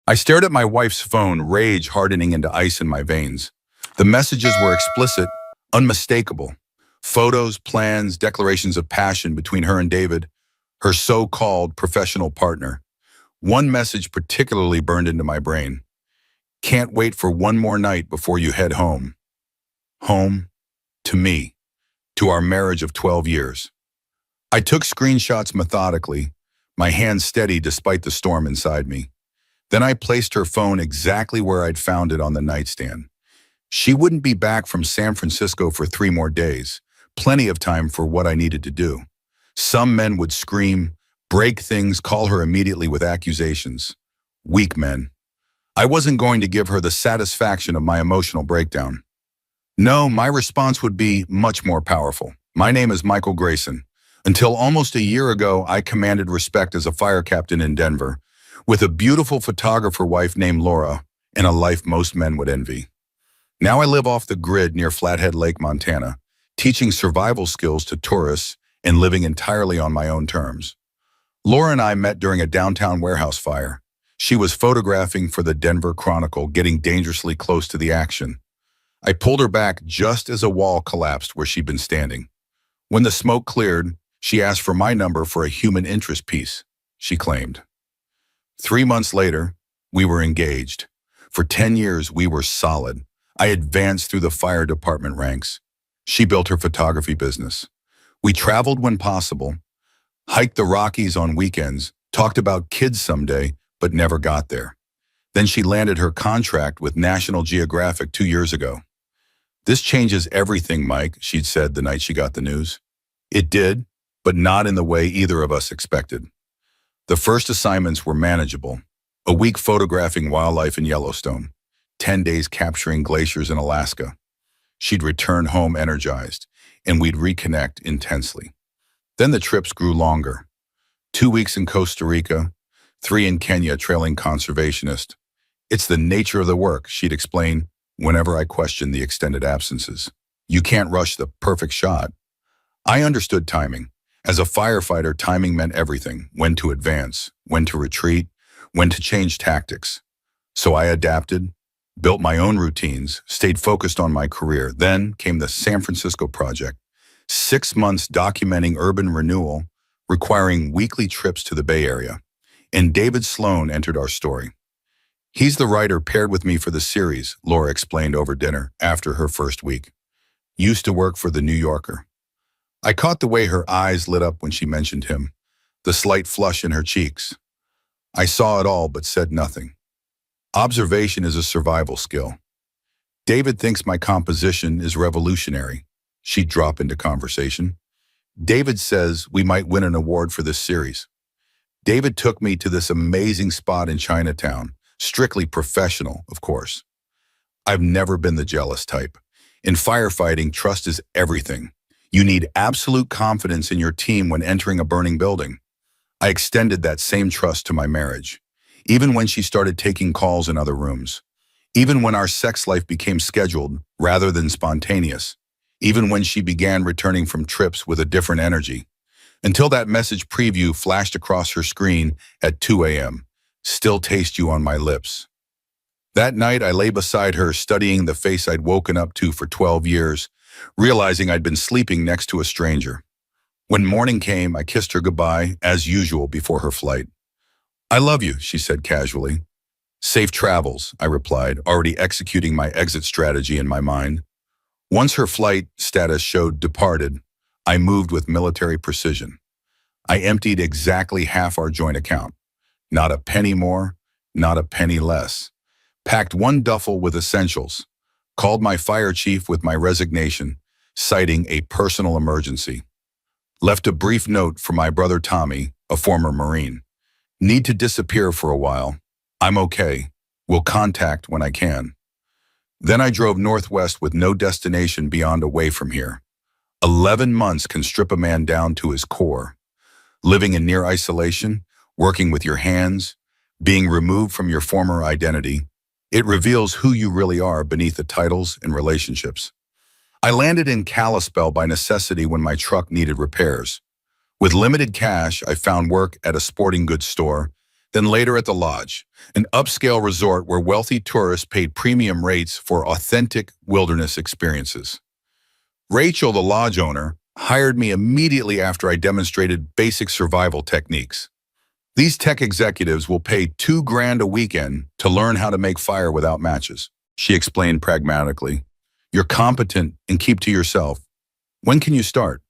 I stared at my wife's phone, rage hardening into ice in my veins. The messages were explicit, unmistakable. Photos, plans, declarations of passion between her and David, her so-called professional partner. One message particularly burned into my brain. Can't wait for one more night before you head home. Home, to me, to our marriage of 12 years. I took screenshots methodically, my hands steady despite the storm inside me. Then I placed her phone exactly where I'd found it on the nightstand. She wouldn't be back from San Francisco for 3 more days, plenty of time for what I needed to do. Some men would scream, break things, call her immediately with accusations. Weak men. I wasn't going to give her the satisfaction of my emotional breakdown. No, my response would be much more powerful. My name is Michael Grayson. Until almost a year ago, I commanded respect as a fire captain in Denver, with a beautiful photographer wife named Laura, and a life most men would envy. Now I live off the grid near Flathead Lake, Montana, teaching survival skills to tourists and living entirely on my own terms. Laura and I met during a downtown warehouse fire. She was photographing for the Denver Chronicle, getting dangerously close to the action. I pulled her back just as a wall collapsed where she'd been standing. When the smoke cleared, she asked for my number for a human interest piece, she claimed. 3 months later, we were engaged. For 10 years, we were solid. I advanced through the fire department ranks. She built her photography business. We traveled when possible, hiked the Rockies on weekends, talked about kids someday, but never got there. Then she landed her contract with National Geographic 2 years ago. This changes everything, Mike, she'd said the night she got the news. It did, but not in the way either of us expected. The first assignments were manageable. A week photographing wildlife in Yellowstone, 10 days capturing glaciers in Alaska. She'd return home energized, and we'd reconnect intensely. Then the trips grew longer. 2 weeks in Costa Rica, 3 in Kenya trailing conservationist. It's the nature of the work, she'd explain whenever I questioned the extended absences. You can't rush the perfect shot. I understood timing. As a firefighter, timing meant everything: when to advance, when to retreat, when to change tactics. So I adapted, built my own routines, stayed focused on my career. Then came the San Francisco project, 6 months documenting urban renewal, requiring weekly trips to the Bay Area. And David Sloan entered our story. He's the writer paired with me for the series, Laura explained over dinner after her first week. Used to work for The New Yorker. I caught the way her eyes lit up when she mentioned him, the slight flush in her cheeks. I saw it all but said nothing. Observation is a survival skill. David thinks my composition is revolutionary. She'd drop into conversation. David says we might win an award for this series. David took me to this amazing spot in Chinatown, strictly professional, of course. I've never been the jealous type. In firefighting, trust is everything. You need absolute confidence in your team when entering a burning building. I extended that same trust to my marriage, even when she started taking calls in other rooms, even when our sex life became scheduled rather than spontaneous, even when she began returning from trips with a different energy, until that message preview flashed across her screen at 2 a.m. Still taste you on my lips. That night, I lay beside her, studying the face I'd woken up to for 12 years, realizing I'd been sleeping next to a stranger. When morning came, I kissed her goodbye, as usual, before her flight. I love you, she said casually. Safe travels, I replied, already executing my exit strategy in my mind. Once her flight status showed departed, I moved with military precision. I emptied exactly half our joint account. Not a penny more, not a penny less. Packed one duffel with essentials. Called my fire chief with my resignation, citing a personal emergency. Left a brief note for my brother Tommy, a former Marine. Need to disappear for a while. I'm okay. Will contact when I can. Then I drove northwest with no destination beyond away from here. 11 months can strip a man down to his core. Living in near isolation, working with your hands, being removed from your former identity, it reveals who you really are beneath the titles and relationships. I landed in Kalispell by necessity when my truck needed repairs. With limited cash, I found work at a sporting goods store then later at the Lodge, an upscale resort where wealthy tourists paid premium rates for authentic wilderness experiences. Rachel, the lodge owner, hired me immediately after I demonstrated basic survival techniques. These tech executives will pay $2,000 a weekend to learn how to make fire without matches, she explained pragmatically. You're competent and keep to yourself. When can you start?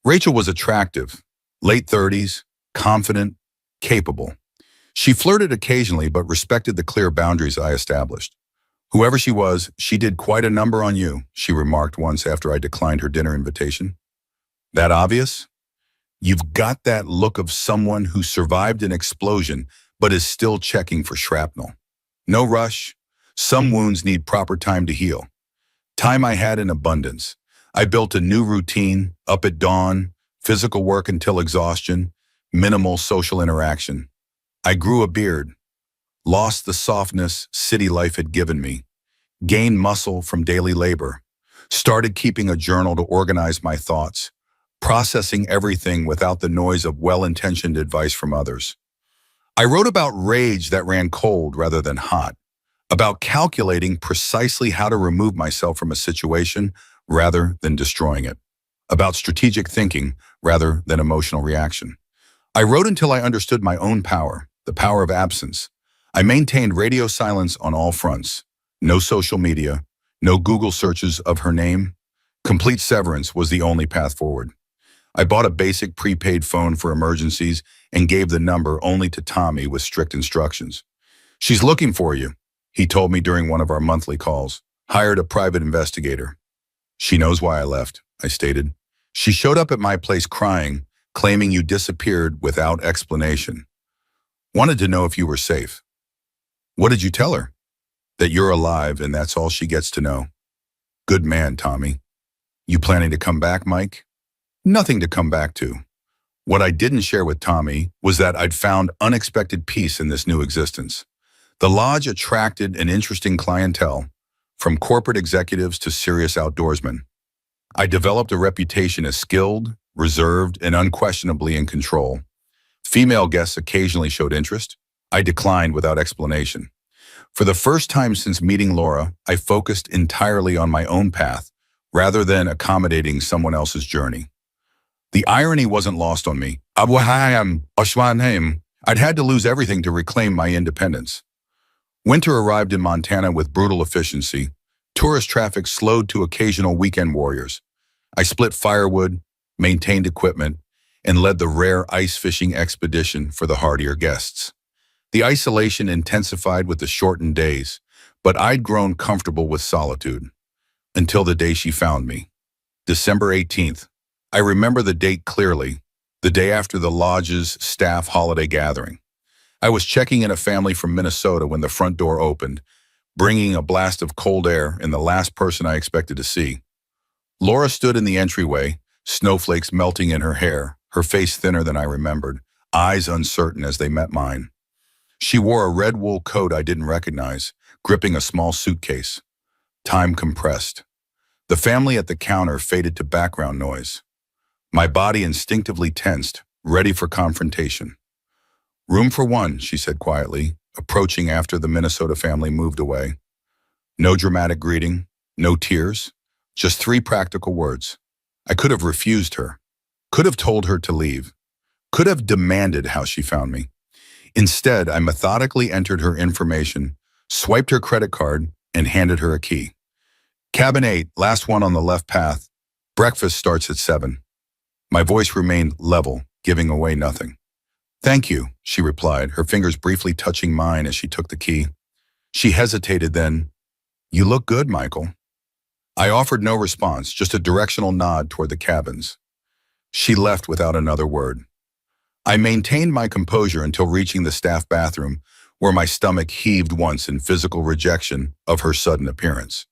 Rachel was attractive, late 30s, confident, capable. She flirted occasionally but respected the clear boundaries I established. Whoever she was, she did quite a number on you, she remarked once after I declined her dinner invitation. That obvious? You've got that look of someone who survived an explosion but is still checking for shrapnel. No rush. Some wounds need proper time to heal. Time I had in abundance. I built a new routine, up at dawn, physical work until exhaustion, minimal social interaction. I grew a beard, lost the softness city life had given me, gained muscle from daily labor, started keeping a journal to organize my thoughts, processing everything without the noise of well-intentioned advice from others. I wrote about rage that ran cold rather than hot, about calculating precisely how to remove myself from a situation rather than destroying it, about strategic thinking rather than emotional reaction. I wrote until I understood my own power, the power of absence. I maintained radio silence on all fronts. No social media, no Google searches of her name. Complete severance was the only path forward. I bought a basic prepaid phone for emergencies and gave the number only to Tommy with strict instructions. She's looking for you, he told me during one of our monthly calls. Hired a private investigator. She knows why I left, I stated. She showed up at my place crying, claiming you disappeared without explanation. Wanted to know if you were safe. What did you tell her? That you're alive and that's all she gets to know. Good man, Tommy. You planning to come back, Mike? Nothing to come back to. What I didn't share with Tommy was that I'd found unexpected peace in this new existence. The lodge attracted an interesting clientele, from corporate executives to serious outdoorsmen. I developed a reputation as skilled, reserved, and unquestionably in control. Female guests occasionally showed interest. I declined without explanation. For the first time since meeting Laura, I focused entirely on my own path, rather than accommodating someone else's journey. The irony wasn't lost on me. I'd had to lose everything to reclaim my independence. Winter arrived in Montana with brutal efficiency. Tourist traffic slowed to occasional weekend warriors. I split firewood, maintained equipment, and led the rare ice fishing expedition for the hardier guests. The isolation intensified with the shortened days, but I'd grown comfortable with solitude. Until the day she found me. December 18th. I remember the date clearly, the day after the lodge's staff holiday gathering. I was checking in a family from Minnesota when the front door opened, bringing a blast of cold air and the last person I expected to see. Laura stood in the entryway, snowflakes melting in her hair, her face thinner than I remembered, eyes uncertain as they met mine. She wore a red wool coat I didn't recognize, gripping a small suitcase. Time compressed. The family at the counter faded to background noise. My body instinctively tensed, ready for confrontation. Room for one, she said quietly, approaching after the Minnesota family moved away. No dramatic greeting, no tears, just 3 practical words. I could have refused her, could have told her to leave, could have demanded how she found me. Instead, I methodically entered her information, swiped her credit card, and handed her a key. Cabin 8, last one on the left path. Breakfast starts at 7. My voice remained level, giving away nothing. Thank you, she replied, her fingers briefly touching mine as she took the key. She hesitated then. You look good, Michael. I offered no response, just a directional nod toward the cabins. She left without another word. I maintained my composure until reaching the staff bathroom, where my stomach heaved once in physical rejection of her sudden appearance.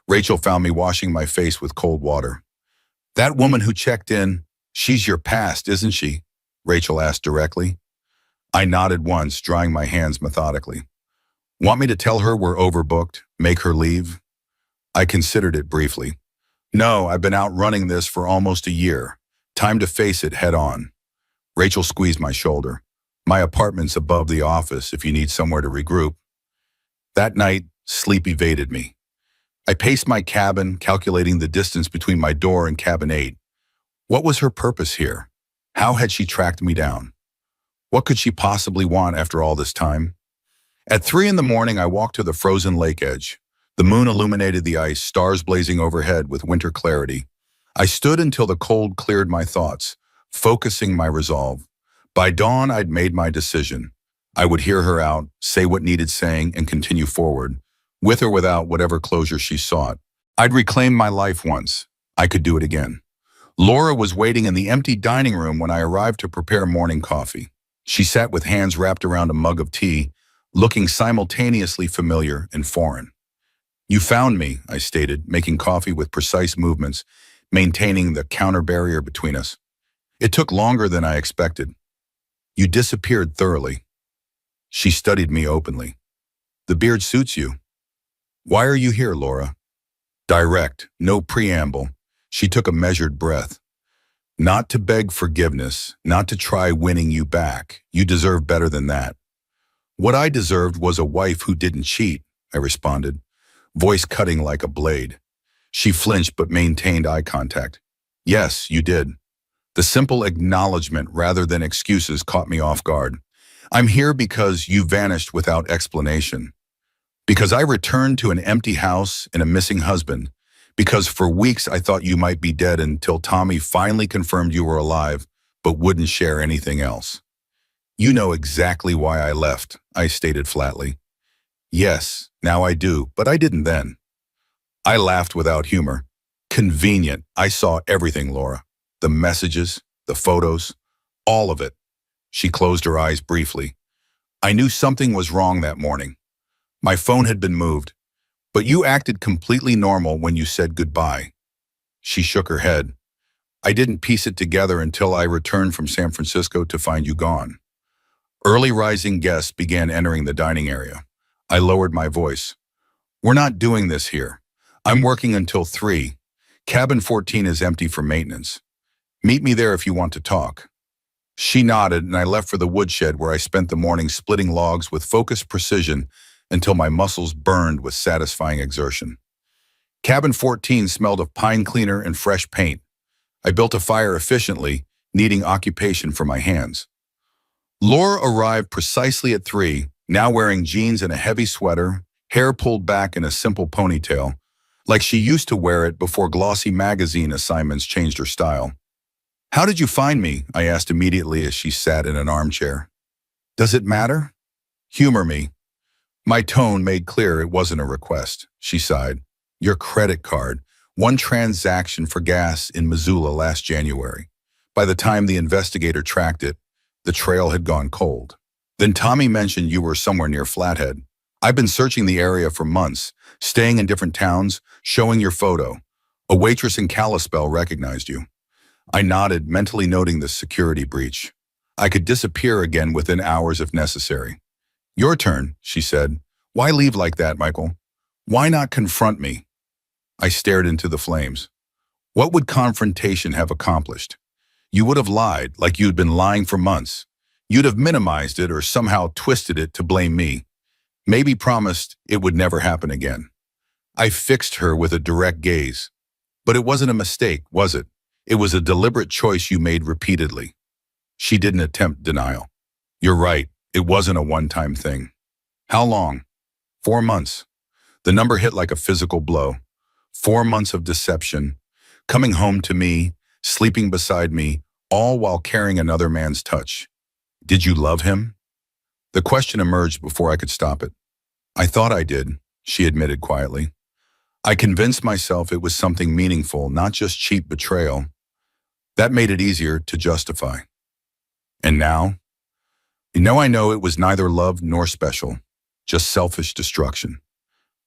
Rachel found me washing my face with cold water. That woman who checked in, she's your past, isn't she? Rachel asked directly. I nodded once, drying my hands methodically. Want me to tell her we're overbooked, make her leave? I considered it briefly. No, I've been out running this for almost a year. Time to face it head on. Rachel squeezed my shoulder. My apartment's above the office if you need somewhere to regroup. That night, sleep evaded me. I paced my cabin, calculating the distance between my door and cabin 8. What was her purpose here? How had she tracked me down? What could she possibly want after all this time? At 3 in the morning, I walked to the frozen lake edge. The moon illuminated the ice, stars blazing overhead with winter clarity. I stood until the cold cleared my thoughts, focusing my resolve. By dawn, I'd made my decision. I would hear her out, say what needed saying, and continue forward, with or without whatever closure she sought. I'd reclaimed my life once. I could do it again. Laura was waiting in the empty dining room when I arrived to prepare morning coffee. She sat with hands wrapped around a mug of tea, looking simultaneously familiar and foreign. "You found me," I stated, making coffee with precise movements, maintaining the counter barrier between us. "It took longer than I expected. You disappeared thoroughly." She studied me openly. "The beard suits you." "Why are you here, Laura?" Direct, no preamble. She took a measured breath. "Not to beg forgiveness, not to try winning you back. You deserve better than that." "What I deserved was a wife who didn't cheat," I responded, voice cutting like a blade. She flinched but maintained eye contact. "Yes, you did." The simple acknowledgement rather than excuses caught me off guard. "I'm here because you vanished without explanation. Because I returned to an empty house and a missing husband. Because for weeks I thought you might be dead until Tommy finally confirmed you were alive, but wouldn't share anything else." "You know exactly why I left," I stated flatly. "Yes, now I do, but I didn't then." I laughed without humor. "Convenient. I saw everything, Laura. The messages, the photos, all of it." She closed her eyes briefly. "I knew something was wrong that morning. My phone had been moved, but you acted completely normal when you said goodbye." She shook her head. "I didn't piece it together until I returned from San Francisco to find you gone." Early rising guests began entering the dining area. I lowered my voice. "We're not doing this here. I'm working until 3. Cabin 14 is empty for maintenance. Meet me there if you want to talk." She nodded, and I left for the woodshed where I spent the morning splitting logs with focused precision until my muscles burned with satisfying exertion. Cabin 14 smelled of pine cleaner and fresh paint. I built a fire efficiently, needing occupation for my hands. Laura arrived precisely at 3, now wearing jeans and a heavy sweater, hair pulled back in a simple ponytail, like she used to wear it before glossy magazine assignments changed her style. "How did you find me?" I asked immediately as she sat in an armchair. "Does it matter?" "Humor me." My tone made clear it wasn't a request. She sighed. "Your credit card. One transaction for gas in Missoula last January. By the time the investigator tracked it, the trail had gone cold. Then Tommy mentioned you were somewhere near Flathead. I've been searching the area for months, staying in different towns, showing your photo. A waitress in Kalispell recognized you." I nodded, mentally noting the security breach. I could disappear again within hours if necessary. "Your turn," she said. "Why leave like that, Michael? Why not confront me?" I stared into the flames. What would confrontation have accomplished? You would have lied, like you'd been lying for months. You'd have minimized it or somehow twisted it to blame me. Maybe promised it would never happen again. I fixed her with a direct gaze. "But it wasn't a mistake, was it? It was a deliberate choice you made repeatedly." She didn't attempt denial. "You're right. It wasn't a one-time thing." "How long?" 4 months. The number hit like a physical blow. 4 months of deception, coming home to me, sleeping beside me, all while carrying another man's touch. "Did you love him?" The question emerged before I could stop it. "I thought I did," she admitted quietly. "I convinced myself it was something meaningful, not just cheap betrayal. That made it easier to justify." "And now?" I know it was neither love nor special, just selfish destruction."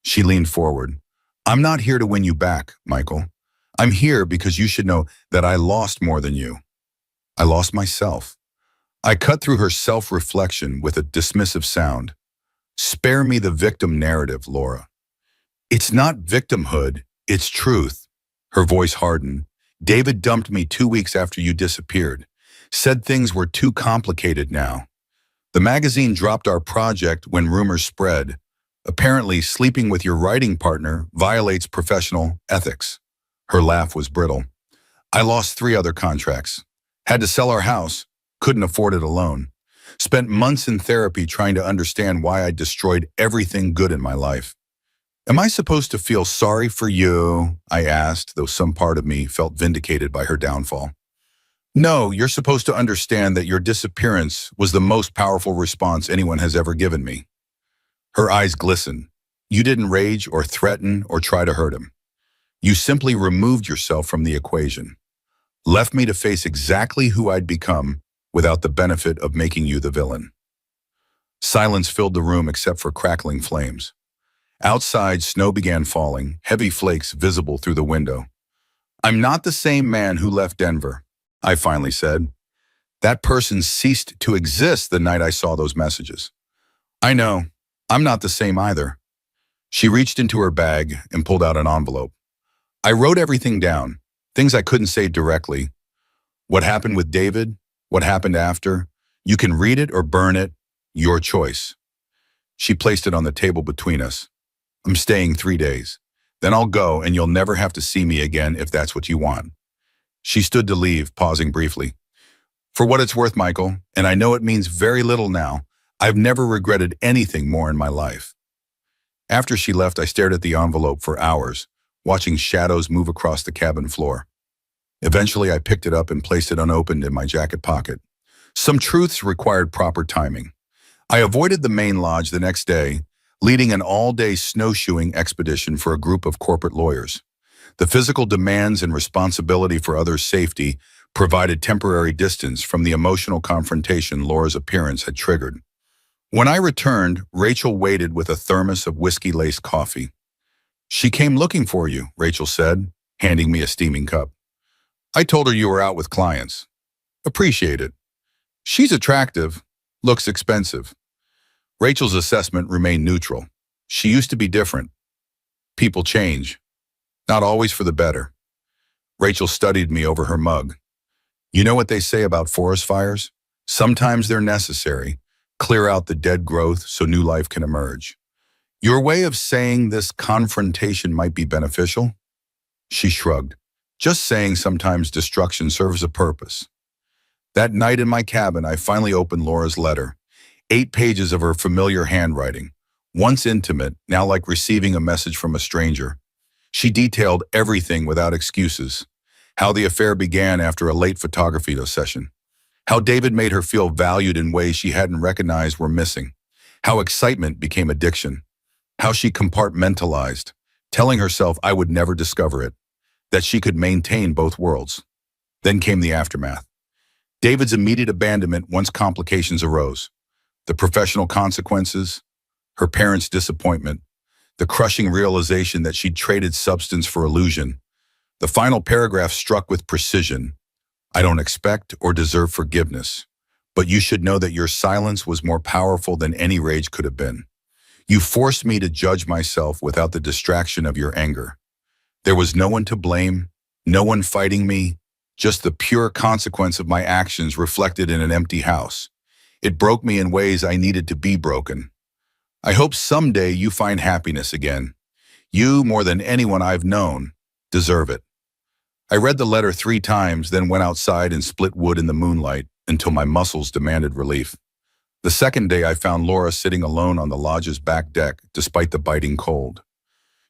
She leaned forward. "I'm not here to win you back, Michael. I'm here because you should know that I lost more than you. I lost myself." I cut through her self-reflection with a dismissive sound. "Spare me the victim narrative, Laura." "It's not victimhood, it's truth." Her voice hardened. "David dumped me 2 weeks after you disappeared. Said things were too complicated now. The magazine dropped our project when rumors spread. Apparently, sleeping with your writing partner violates professional ethics. Her laugh was brittle. I lost 3 other contracts. Had to sell our house. Couldn't afford it alone. Spent months in therapy trying to understand why I destroyed everything good in my life. Am I supposed to feel sorry for you? I asked, though some part of me felt vindicated by her downfall. No, you're supposed to understand that your disappearance was the most powerful response anyone has ever given me. Her eyes glistened. You didn't rage or threaten or try to hurt him. You simply removed yourself from the equation. Left me to face exactly who I'd become without the benefit of making you the villain. Silence filled the room except for crackling flames. Outside, snow began falling, heavy flakes visible through the window. I'm not the same man who left Denver, I finally said. That person ceased to exist the night I saw those messages. I know. I'm not the same either. She reached into her bag and pulled out an envelope. I wrote everything down, things I couldn't say directly. What happened with David, what happened after. You can read it or burn it, your choice. She placed it on the table between us. I'm staying 3 days. Then I'll go and you'll never have to see me again if that's what you want. She stood to leave, pausing briefly. For what it's worth, Michael, and I know it means very little now, I've never regretted anything more in my life. After she left, I stared at the envelope for hours, watching shadows move across the cabin floor. Eventually, I picked it up and placed it unopened in my jacket pocket. Some truths required proper timing. I avoided the main lodge the next day, leading an all-day snowshoeing expedition for a group of corporate lawyers. The physical demands and responsibility for others' safety provided temporary distance from the emotional confrontation Laura's appearance had triggered. When I returned, Rachel waited with a thermos of whiskey-laced coffee. She came looking for you, Rachel said, handing me a steaming cup. I told her you were out with clients. Appreciate it. She's attractive, looks expensive. Rachel's assessment remained neutral. She used to be different. People change. Not always for the better. Rachel studied me over her mug. You know what they say about forest fires? Sometimes they're necessary. Clear out the dead growth so new life can emerge. Your way of saying this confrontation might be beneficial? She shrugged. Just saying sometimes destruction serves a purpose. That night in my cabin, I finally opened Laura's letter. 8 pages of her familiar handwriting. Once intimate, now like receiving a message from a stranger. She detailed everything without excuses. How the affair began after a late photography session. How David made her feel valued in ways she hadn't recognized were missing. How excitement became addiction. How she compartmentalized, telling herself I would never discover it. That she could maintain both worlds. Then came the aftermath. David's immediate abandonment once complications arose. The professional consequences, her parents' disappointment, the crushing realization that she'd traded substance for illusion. The final paragraph struck with precision. I don't expect or deserve forgiveness, but you should know that your silence was more powerful than any rage could have been. You forced me to judge myself without the distraction of your anger. There was no one to blame, no one fighting me, just the pure consequence of my actions reflected in an empty house. It broke me in ways I needed to be broken. I hope someday you find happiness again. You, more than anyone I've known, deserve it. I read the letter 3 times, then went outside and split wood in the moonlight until my muscles demanded relief. The second day, I found Laura sitting alone on the lodge's back deck, despite the biting cold.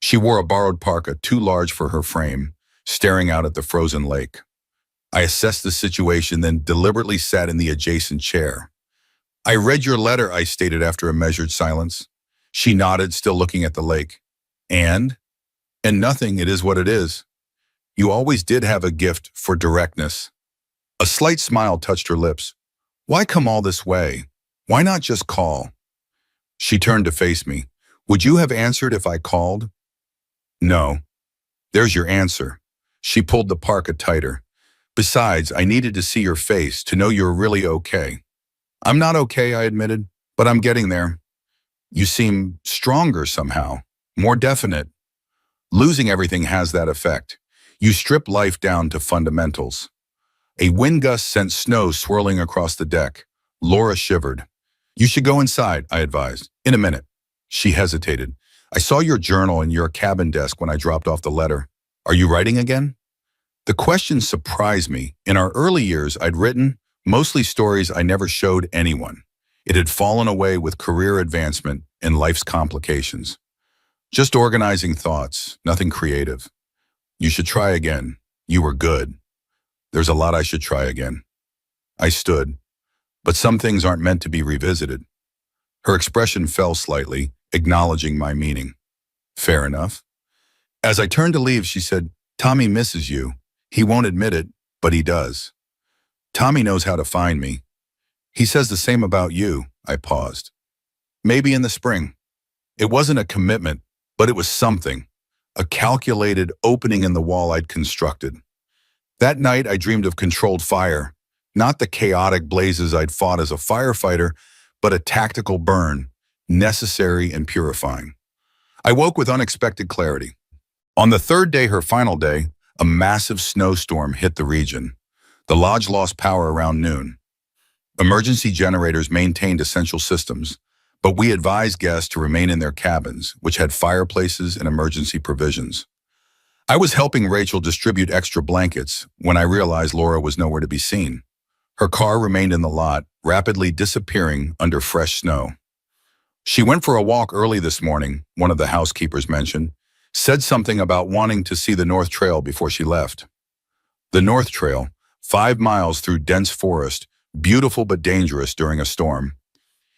She wore a borrowed parka too large for her frame, staring out at the frozen lake. I assessed the situation, then deliberately sat in the adjacent chair. I read your letter, I stated after a measured silence. She nodded, still looking at the lake. And nothing, it is what it is. You always did have a gift for directness. A slight smile touched her lips. Why come all this way? Why not just call? She turned to face me. Would you have answered if I called? No. There's your answer. She pulled the parka tighter. Besides, I needed to see your face, to know you're really okay. I'm not okay, I admitted, but I'm getting there. You seem stronger somehow, more definite. Losing everything has that effect. You strip life down to fundamentals. A wind gust sent snow swirling across the deck. Laura shivered. You should go inside, I advised. In a minute. She hesitated. I saw your journal in your cabin desk when I dropped off the letter. Are you writing again? The question surprised me. In our early years, I'd written mostly stories I never showed anyone. It had fallen away with career advancement and life's complications. Just organizing thoughts, nothing creative. You should try again. You were good. There's a lot I should try again. I stood. But some things aren't meant to be revisited. Her expression fell slightly, acknowledging my meaning. Fair enough. As I turned to leave, she said, Tommy misses you. He won't admit it, but he does. Tommy knows how to find me. He says the same about you. I paused. Maybe in the spring. It wasn't a commitment, but it was something. A calculated opening in the wall I'd constructed. That night, I dreamed of controlled fire. Not the chaotic blazes I'd fought as a firefighter, but a tactical burn, necessary and purifying. I woke with unexpected clarity. On the third day, her final day, a massive snowstorm hit the region. The lodge lost power around noon. Emergency generators maintained essential systems, but we advised guests to remain in their cabins, which had fireplaces and emergency provisions. I was helping Rachel distribute extra blankets when I realized Laura was nowhere to be seen. Her car remained in the lot, rapidly disappearing under fresh snow. She went for a walk early this morning, one of the housekeepers mentioned, said something about wanting to see the North Trail before she left. The North Trail, 5 miles through dense forest, beautiful but dangerous during a storm.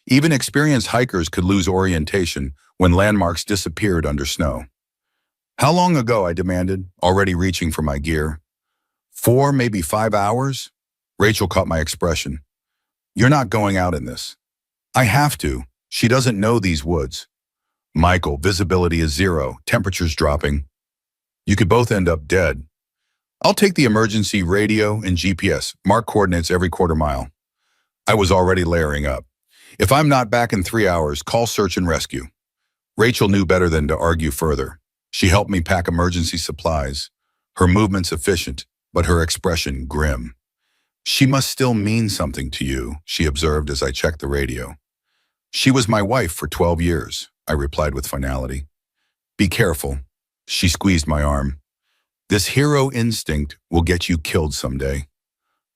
Even experienced hikers could lose orientation when landmarks disappeared under snow. How long ago, I demanded, already reaching for my gear. 4, maybe 5 hours? Rachel caught my expression. You're not going out in this. I have to. She doesn't know these woods. Michael, visibility is 0, temperature's dropping. You could both end up dead. I'll take the emergency radio and GPS, mark coordinates every quarter mile. I was already layering up. If I'm not back in 3 hours, call search and rescue. Rachel knew better than to argue further. She helped me pack emergency supplies. Her movements efficient, but her expression grim. She must still mean something to you, she observed as I checked the radio. She was my wife for 12 years, I replied with finality. Be careful. She squeezed my arm. This hero instinct will get you killed someday.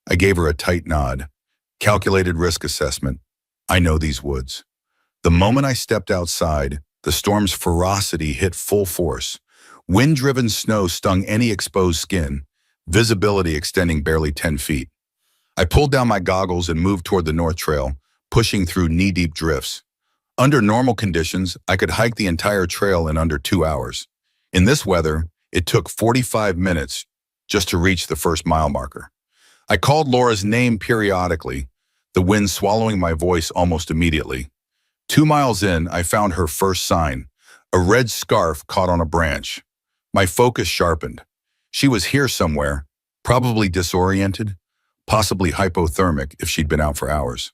I gave her a tight nod. Calculated risk assessment. I know these woods. The moment I stepped outside, the storm's ferocity hit full force. Wind-driven snow stung any exposed skin, visibility extending barely 10 feet. I pulled down my goggles and moved toward the North Trail, pushing through knee-deep drifts. Under normal conditions, I could hike the entire trail in under 2 hours. In this weather, it took 45 minutes just to reach the first mile marker. I called Laura's name periodically, the wind swallowing my voice almost immediately. 2 miles in, I found her first sign, a red scarf caught on a branch. My focus sharpened. She was here somewhere, probably disoriented, possibly hypothermic if she'd been out for hours.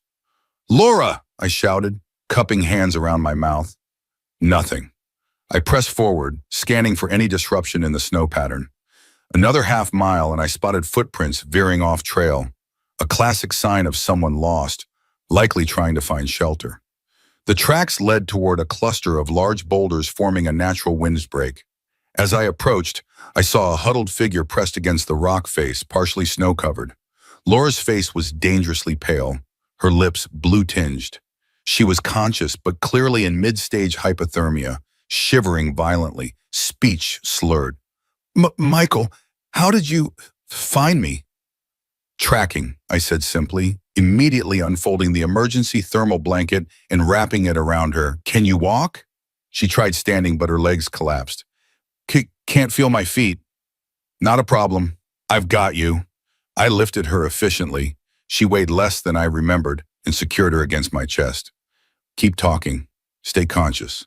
Laura, I shouted, cupping hands around my mouth. Nothing. I pressed forward, scanning for any disruption in the snow pattern. Another half mile and I spotted footprints veering off trail, a classic sign of someone lost, likely trying to find shelter. The tracks led toward a cluster of large boulders forming a natural windbreak. As I approached, I saw a huddled figure pressed against the rock face, partially snow-covered. Laura's face was dangerously pale, her lips blue-tinged. She was conscious, but clearly in mid-stage hypothermia, shivering violently, speech slurred. Michael, how did you find me? Tracking, I said simply, immediately unfolding the emergency thermal blanket and wrapping it around her. Can you walk? She tried standing, but her legs collapsed. Can't feel my feet. Not a problem. I've got you. I lifted her efficiently. She weighed less than I remembered and secured her against my chest. Keep talking. Stay conscious.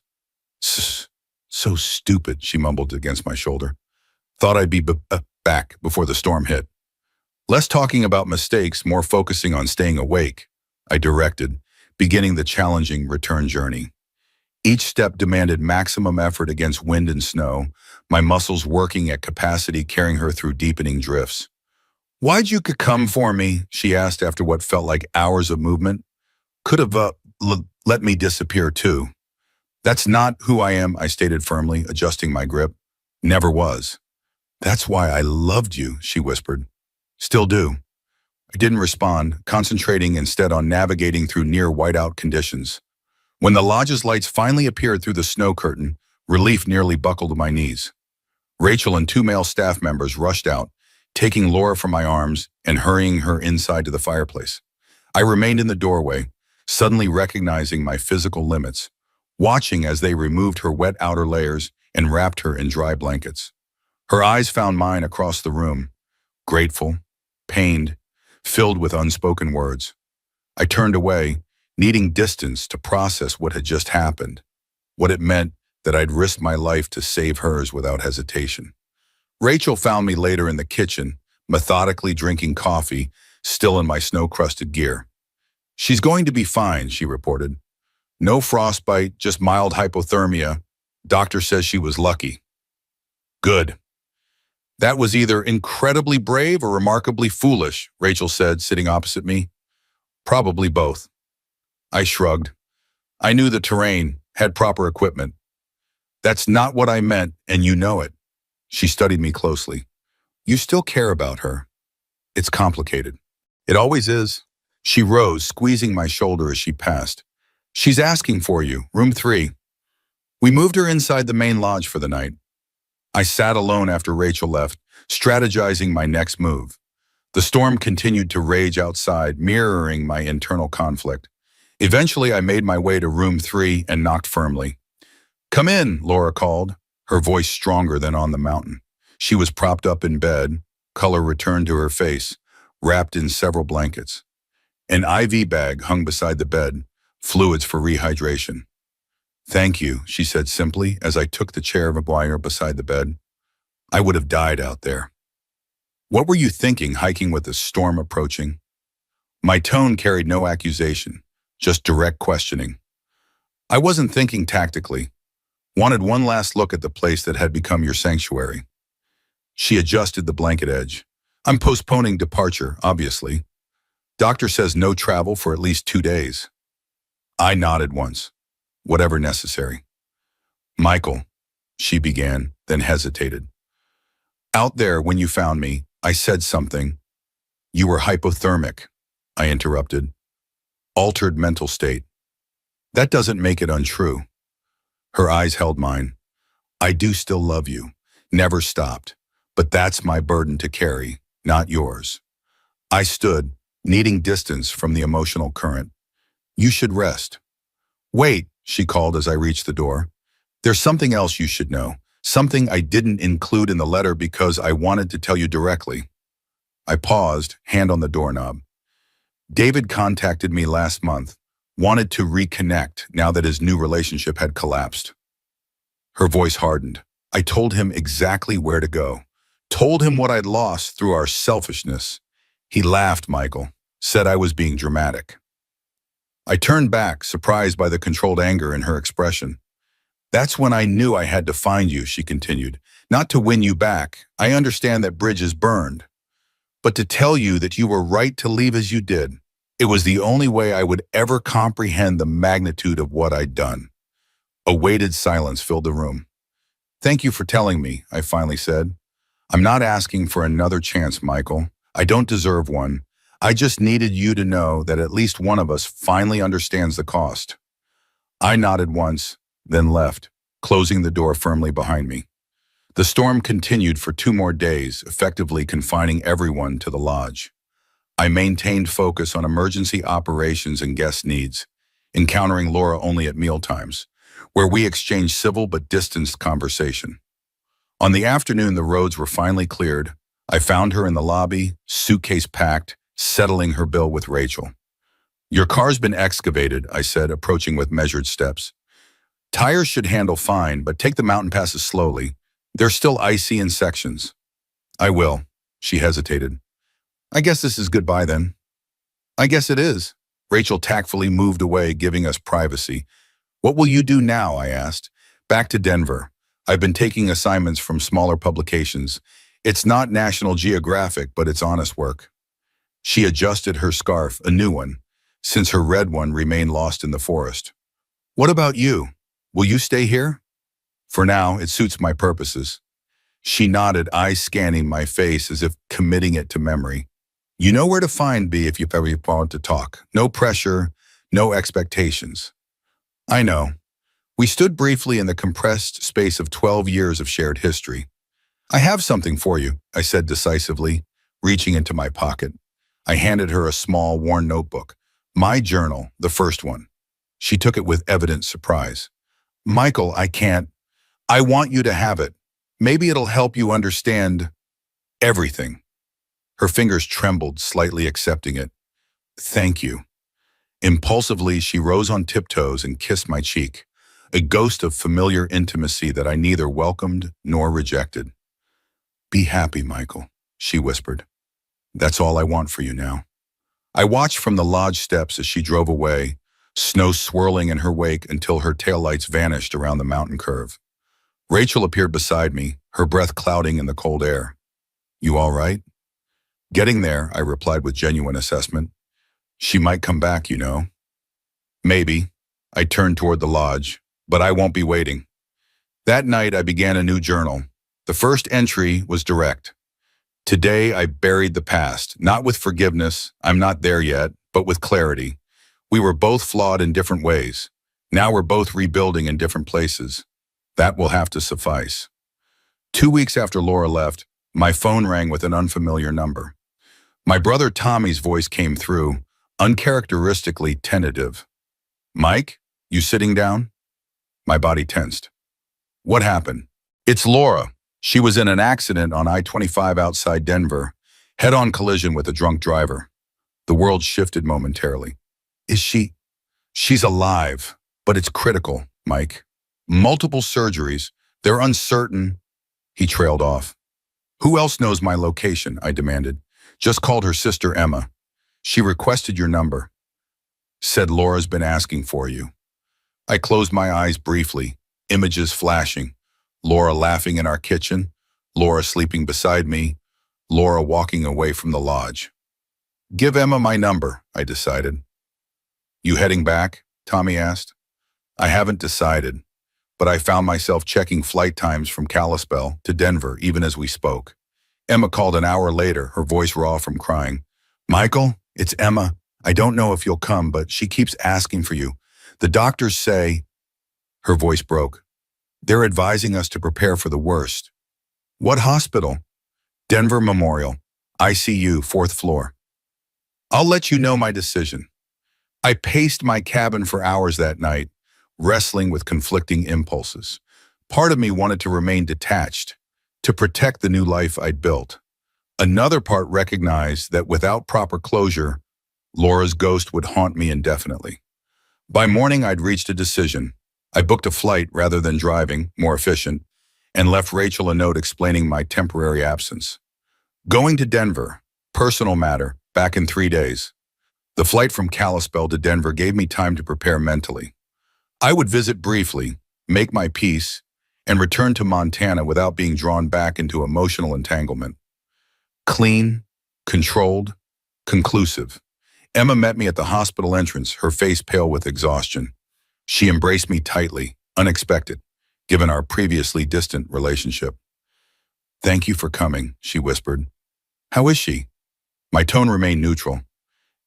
So stupid, she mumbled against my shoulder. Thought I'd be back before the storm hit. Less talking about mistakes, more focusing on staying awake, I directed, beginning the challenging return journey. Each step demanded maximum effort against wind and snow, my muscles working at capacity carrying her through deepening drifts. Why'd you come for me? She asked after what felt like hours of movement. Could have let me disappear too. That's not who I am, I stated firmly, adjusting my grip. Never was. That's why I loved you, she whispered. Still do. I didn't respond, concentrating instead on navigating through near whiteout conditions. When the lodge's lights finally appeared through the snow curtain, relief nearly buckled my knees. Rachel and two male staff members rushed out, taking Laura from my arms and hurrying her inside to the fireplace. I remained in the doorway, suddenly recognizing my physical limits, watching as they removed her wet outer layers and wrapped her in dry blankets. Her eyes found mine across the room, grateful, pained, filled with unspoken words. I turned away, needing distance to process what had just happened, what it meant that I'd risked my life to save hers without hesitation. Rachel found me later in the kitchen, methodically drinking coffee, still in my snow-crusted gear. She's going to be fine, she reported. No frostbite, just mild hypothermia. Doctor says she was lucky. Good. That was either incredibly brave or remarkably foolish, Rachel said, sitting opposite me. Probably both. I shrugged. I knew the terrain, had proper equipment. That's not what I meant, and you know it. She studied me closely. You still care about her. It's complicated. It always is. She rose, squeezing my shoulder as she passed. She's asking for you, room 3. We moved her inside the main lodge for the night. I sat alone after Rachel left, strategizing my next move. The storm continued to rage outside, mirroring my internal conflict. Eventually, I made my way to room 3 and knocked firmly. Come in, Laura called, her voice stronger than on the mountain. She was propped up in bed, color returned to her face, wrapped in several blankets. An IV bag hung beside the bed, fluids for rehydration. Thank you, she said simply as I took the chair of a wire beside the bed. I would have died out there. What were you thinking hiking with the storm approaching? My tone carried no accusation, just direct questioning. I wasn't thinking tactically. Wanted one last look at the place that had become your sanctuary. She adjusted the blanket edge. I'm postponing departure, obviously. Doctor says no travel for at least 2 days. I nodded once. Whatever necessary. Michael, she began, then hesitated. Out there, when you found me, I said something. You were hypothermic, I interrupted. Altered mental state. That doesn't make it untrue. Her eyes held mine. I do still love you, never stopped, but that's my burden to carry, not yours. I stood, needing distance from the emotional current. You should rest. Wait, she called as I reached the door. There's something else you should know, something I didn't include in the letter because I wanted to tell you directly. I paused, hand on the doorknob. David contacted me last month, wanted to reconnect now that his new relationship had collapsed. Her voice hardened. I told him exactly where to go, told him what I'd lost through our selfishness. He laughed, Michael, said I was being dramatic. I turned back, surprised by the controlled anger in her expression. That's when I knew I had to find you, she continued. Not to win you back. I understand that bridge is burned. But to tell you that you were right to leave as you did. It was the only way I would ever comprehend the magnitude of what I'd done. A weighted silence filled the room. Thank you for telling me, I finally said. I'm not asking for another chance, Michael. I don't deserve one. I just needed you to know that at least one of us finally understands the cost. I nodded once, then left, closing the door firmly behind me. The storm continued for 2 more days, effectively confining everyone to the lodge. I maintained focus on emergency operations and guest needs, encountering Laura only at mealtimes, where we exchanged civil but distanced conversation. On the afternoon the roads were finally cleared, I found her in the lobby, suitcase packed, settling her bill with Rachel. Your car's been excavated, I said, approaching with measured steps. Tires should handle fine, but take the mountain passes slowly. They're still icy in sections. I will, she hesitated. I guess this is goodbye then. I guess it is. Rachel tactfully moved away, giving us privacy. What will you do now, I asked. Back to Denver. I've been taking assignments from smaller publications. It's not National Geographic, but it's honest work. She adjusted her scarf, a new one, since her red one remained lost in the forest. What about you? Will you stay here? For now, it suits my purposes. She nodded, eyes scanning my face as if committing it to memory. You know where to find me if you ever want to talk. No pressure, no expectations. I know. We stood briefly in the compressed space of 12 years of shared history. I have something for you, I said decisively, reaching into my pocket. I handed her a small, worn notebook. My journal, the first one. She took it with evident surprise. Michael, I can't. I want you to have it. Maybe it'll help you understand everything. Her fingers trembled, slightly accepting it. Thank you. Impulsively, she rose on tiptoes and kissed my cheek, a ghost of familiar intimacy that I neither welcomed nor rejected. Be happy, Michael, she whispered. That's all I want for you now. I watched from the lodge steps as she drove away, snow swirling in her wake until her taillights vanished around the mountain curve. Rachel appeared beside me, her breath clouding in the cold air. You all right? Getting there, I replied with genuine assessment. She might come back, you know. Maybe. I turned toward the lodge, but I won't be waiting. That night, I began a new journal. The first entry was direct. Today, I buried the past, not with forgiveness, I'm not there yet, but with clarity. We were both flawed in different ways. Now we're both rebuilding in different places. That will have to suffice. 2 weeks after Laura left, my phone rang with an unfamiliar number. My brother Tommy's voice came through, uncharacteristically tentative. Mike, you sitting down? My body tensed. What happened? It's Laura. She was in an accident on I-25 outside Denver, head-on collision with a drunk driver. The world shifted momentarily. Is she? She's alive, but it's critical, Mike. Multiple surgeries. They're uncertain. He trailed off. Who else knows my location? I demanded. Just called her sister Emma. She requested your number. Said Laura's been asking for you. I closed my eyes briefly, images flashing. Laura laughing in our kitchen, Laura sleeping beside me, Laura walking away from the lodge. Give Emma my number, I decided. You heading back? Tommy asked. I haven't decided, but I found myself checking flight times from Kalispell to Denver even as we spoke. Emma called an hour later, her voice raw from crying. Michael, it's Emma. I don't know if you'll come, but she keeps asking for you. The doctors say... Her voice broke. They're advising us to prepare for the worst. What hospital? Denver Memorial. ICU, 4th floor. I'll let you know my decision. I paced my cabin for hours that night, wrestling with conflicting impulses. Part of me wanted to remain detached, to protect the new life I'd built. Another part recognized that without proper closure, Laura's ghost would haunt me indefinitely. By morning, I'd reached a decision. I booked a flight rather than driving, more efficient, and left Rachel a note explaining my temporary absence. Going to Denver, personal matter, back in 3 days. The flight from Kalispell to Denver gave me time to prepare mentally. I would visit briefly, make my peace, and return to Montana without being drawn back into emotional entanglement. Clean, controlled, conclusive. Emma met me at the hospital entrance, her face pale with exhaustion. She embraced me tightly, unexpected, given our previously distant relationship. Thank you for coming, she whispered. How is she? My tone remained neutral.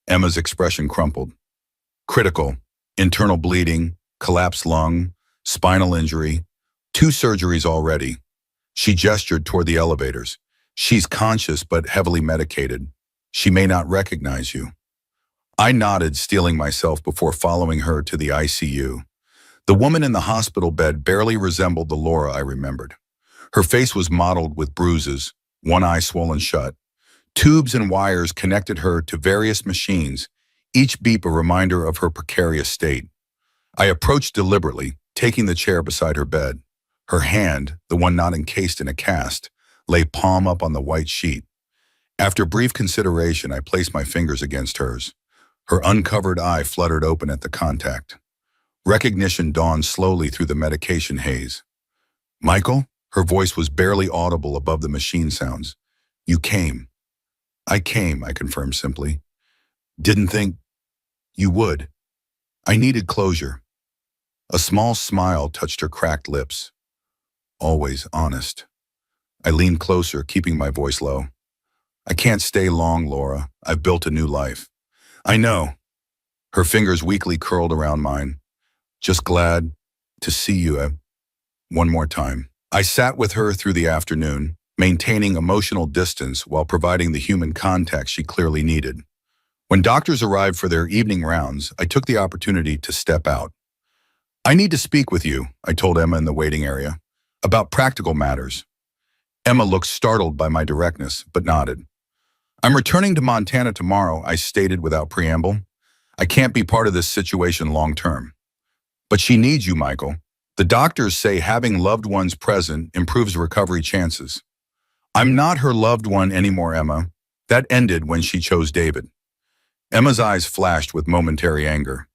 Emma's expression crumpled. Critical, internal bleeding, collapsed lung, spinal injury, 2 surgeries already. She gestured toward the elevators. She's conscious but heavily medicated. She may not recognize you. I nodded, steeling myself before following her to the ICU. The woman in the hospital bed barely resembled the Laura I remembered. Her face was mottled with bruises, one eye swollen shut. Tubes and wires connected her to various machines, each beep a reminder of her precarious state. I approached deliberately, taking the chair beside her bed. Her hand, the one not encased in a cast, lay palm up on the white sheet. After brief consideration, I placed my fingers against hers. Her uncovered eye fluttered open at the contact. Recognition dawned slowly through the medication haze. Michael? Her voice was barely audible above the machine sounds. You came. I came, I confirmed simply. Didn't think... You would. I needed closure. A small smile touched her cracked lips. Always honest. I leaned closer, keeping my voice low. I can't stay long, Laura. I've built a new life. I know. Her fingers weakly curled around mine. Just glad to see you one more time. I sat with her through the afternoon, maintaining emotional distance while providing the human contact she clearly needed. When doctors arrived for their evening rounds, I took the opportunity to step out. I need to speak with you, I told Emma in the waiting area, about practical matters. Emma looked startled by my directness, but nodded. I'm returning to Montana tomorrow, I stated without preamble. I can't be part of this situation long term. But she needs you, Michael. The doctors say having loved ones present improves recovery chances. I'm not her loved one anymore, Emma. That ended when she chose David. Emma's eyes flashed with momentary anger.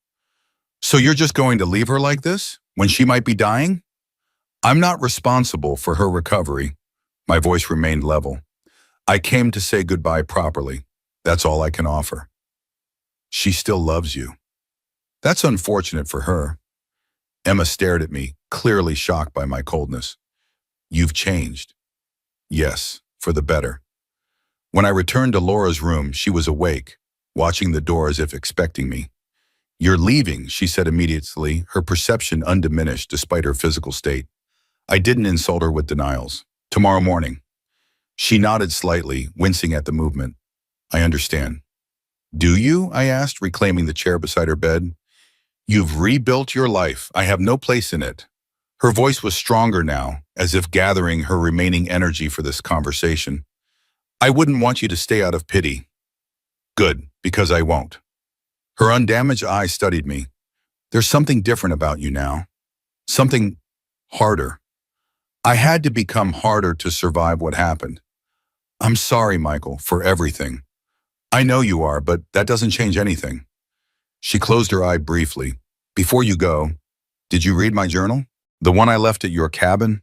So you're just going to leave her like this, when she might be dying? I'm not responsible for her recovery. My voice remained level. I came to say goodbye properly. That's all I can offer. She still loves you. That's unfortunate for her. Emma stared at me, clearly shocked by my coldness. You've changed. Yes, for the better. When I returned to Laura's room, she was awake, watching the door as if expecting me. You're leaving, she said immediately, her perception undiminished despite her physical state. I didn't insult her with denials. Tomorrow morning. She nodded slightly, wincing at the movement. I understand. Do you? I asked, reclaiming the chair beside her bed. You've rebuilt your life. I have no place in it. Her voice was stronger now, as if gathering her remaining energy for this conversation. I wouldn't want you to stay out of pity. Good, because I won't. Her undamaged eyes studied me. There's something different about you now. Something harder. I had to become harder to survive what happened. I'm sorry, Michael, for everything. I know you are, but that doesn't change anything. She closed her eye briefly. Before you go, did you read my journal? The one I left at your cabin?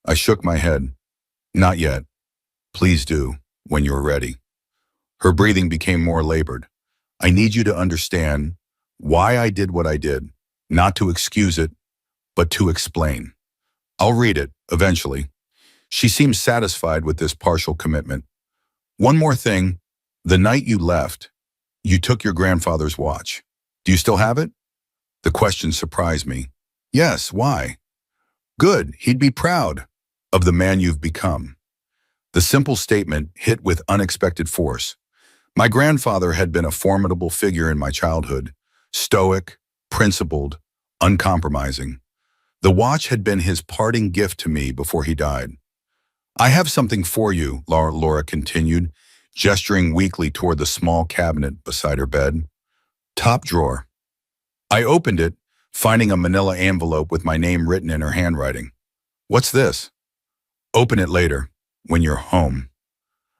I shook my head. Not yet. Please do, when you're ready. Her breathing became more labored. I need you to understand why I did what I did, not to excuse it, but to explain. I'll read it, eventually. She seemed satisfied with this partial commitment. One more thing. The night you left, you took your grandfather's watch. Do you still have it? The question surprised me. Yes, why? Good, he'd be proud of the man you've become. The simple statement hit with unexpected force. My grandfather had been a formidable figure in my childhood, stoic, principled, uncompromising. The watch had been his parting gift to me before he died. I have something for you, Laura continued, gesturing weakly toward the small cabinet beside her bed. Top drawer. I opened it, finding a manila envelope with my name written in her handwriting. What's this? Open it later, when you're home.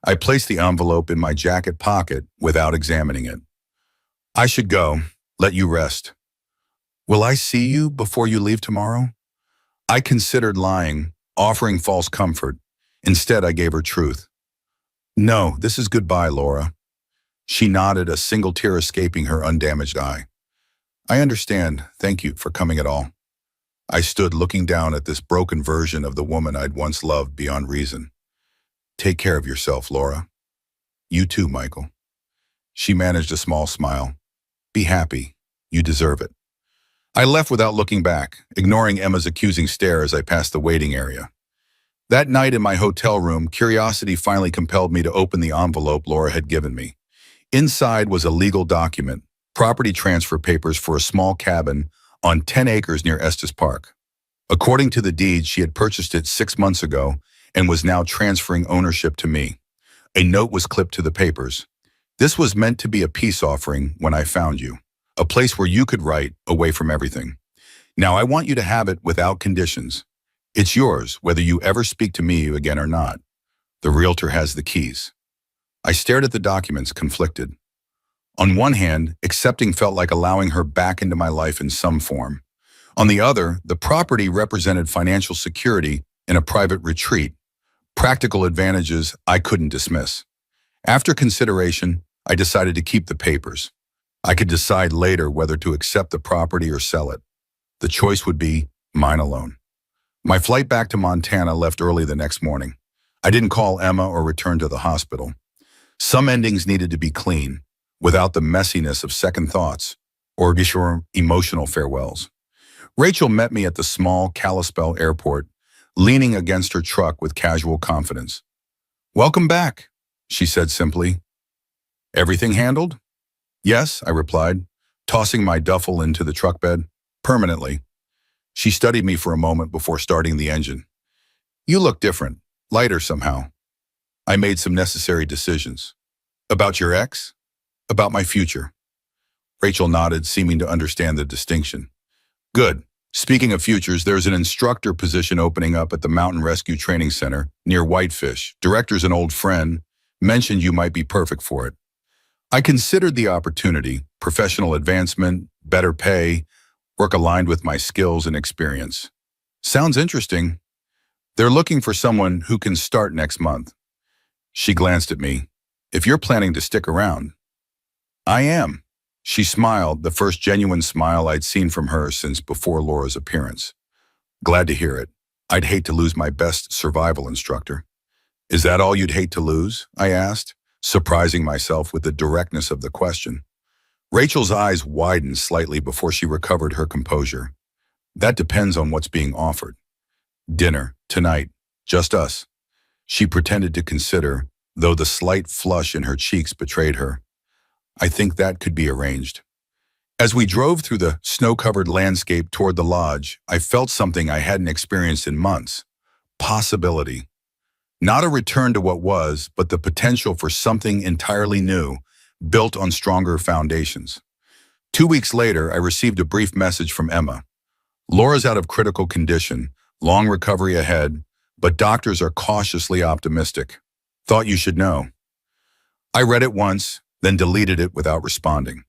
I placed the envelope in my jacket pocket without examining it. I should go, let you rest. Will I see you before you leave tomorrow? I considered lying, offering false comfort. Instead, I gave her truth. No, this is goodbye, Laura. She nodded, a single tear escaping her undamaged eye. I understand. Thank you for coming at all. I stood looking down at this broken version of the woman I'd once loved beyond reason. Take care of yourself, Laura. You too, Michael. She managed a small smile. Be happy. You deserve it. I left without looking back, ignoring Emma's accusing stare as I passed the waiting area. That night in my hotel room, curiosity finally compelled me to open the envelope Laura had given me. Inside was a legal document, property transfer papers for a small cabin on 10 acres near Estes Park. According to the deed, she had purchased it 6 months ago and was now transferring ownership to me. A note was clipped to the papers. This was meant to be a peace offering when I found you, a place where you could write away from everything. Now I want you to have it without conditions. It's yours, whether you ever speak to me again or not. The realtor has the keys. I stared at the documents, conflicted. On one hand, accepting felt like allowing her back into my life in some form. On the other, the property represented financial security in a private retreat, practical advantages I couldn't dismiss. After consideration, I decided to keep the papers. I could decide later whether to accept the property or sell it. The choice would be mine alone. My flight back to Montana left early the next morning. I didn't call Emma or return to the hospital. Some endings needed to be clean, without the messiness of second thoughts or emotional farewells. Rachel met me at the small Kalispell airport, leaning against her truck with casual confidence. "Welcome back," she said simply. "Everything handled?" "Yes," I replied, tossing my duffel into the truck bed. "Permanently." She studied me for a moment before starting the engine. "You look different, lighter somehow." I made some necessary decisions. "About your ex?" "About my future." Rachel nodded, seeming to understand the distinction. "Good. Speaking of futures, there's an instructor position opening up at the Mountain Rescue Training Center near Whitefish. Director's an old friend, mentioned you might be perfect for it." I considered the opportunity: professional advancement, better pay, work aligned with my skills and experience. "Sounds interesting. They're looking for someone who can start next month." She glanced at me. "If you're planning to stick around." "I am." She smiled, the first genuine smile I'd seen from her since before Laura's appearance. "Glad to hear it. I'd hate to lose my best survival instructor." "Is that all you'd hate to lose?" I asked, surprising myself with the directness of the question. Rachel's eyes widened slightly before she recovered her composure. "That depends on what's being offered." "Dinner, tonight, just us." She pretended to consider, though the slight flush in her cheeks betrayed her. "I think that could be arranged." As we drove through the snow-covered landscape toward the lodge, I felt something I hadn't experienced in months. Possibility. Not a return to what was, but the potential for something entirely new, built on stronger foundations. 2 weeks later, I received a brief message from Emma. "Laura's out of critical condition, long recovery ahead, but doctors are cautiously optimistic. Thought you should know." I read it once, then deleted it without responding.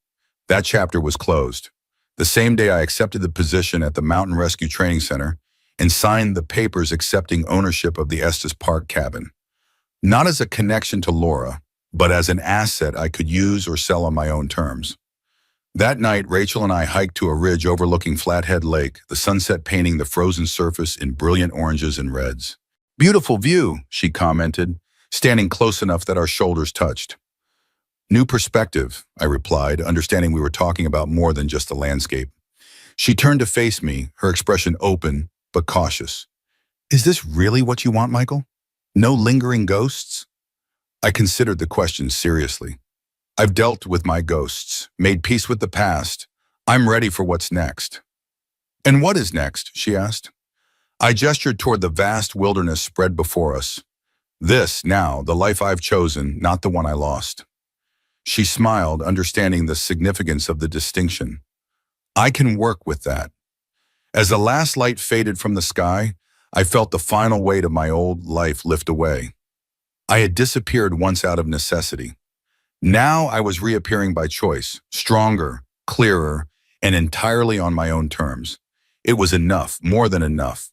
That chapter was closed. The same day I accepted the position at the Mountain Rescue Training Center and signed the papers accepting ownership of the Estes Park cabin. Not as a connection to Laura, but as an asset I could use or sell on my own terms. That night, Rachel and I hiked to a ridge overlooking Flathead Lake, the sunset painting the frozen surface in brilliant oranges and reds. "Beautiful view," she commented, standing close enough that our shoulders touched. "New perspective," I replied, understanding we were talking about more than just the landscape. She turned to face me, her expression open but cautious. "Is this really what you want, Michael? No lingering ghosts?" I considered the question seriously. "I've dealt with my ghosts, made peace with the past. I'm ready for what's next." "And what is next?" she asked. I gestured toward the vast wilderness spread before us. "This, now, the life I've chosen, not the one I lost." She smiled, understanding the significance of the distinction. "I can work with that." As the last light faded from the sky, I felt the final weight of my old life lift away. I had disappeared once out of necessity. Now I was reappearing by choice, stronger, clearer, and entirely on my own terms. It was enough, more than enough,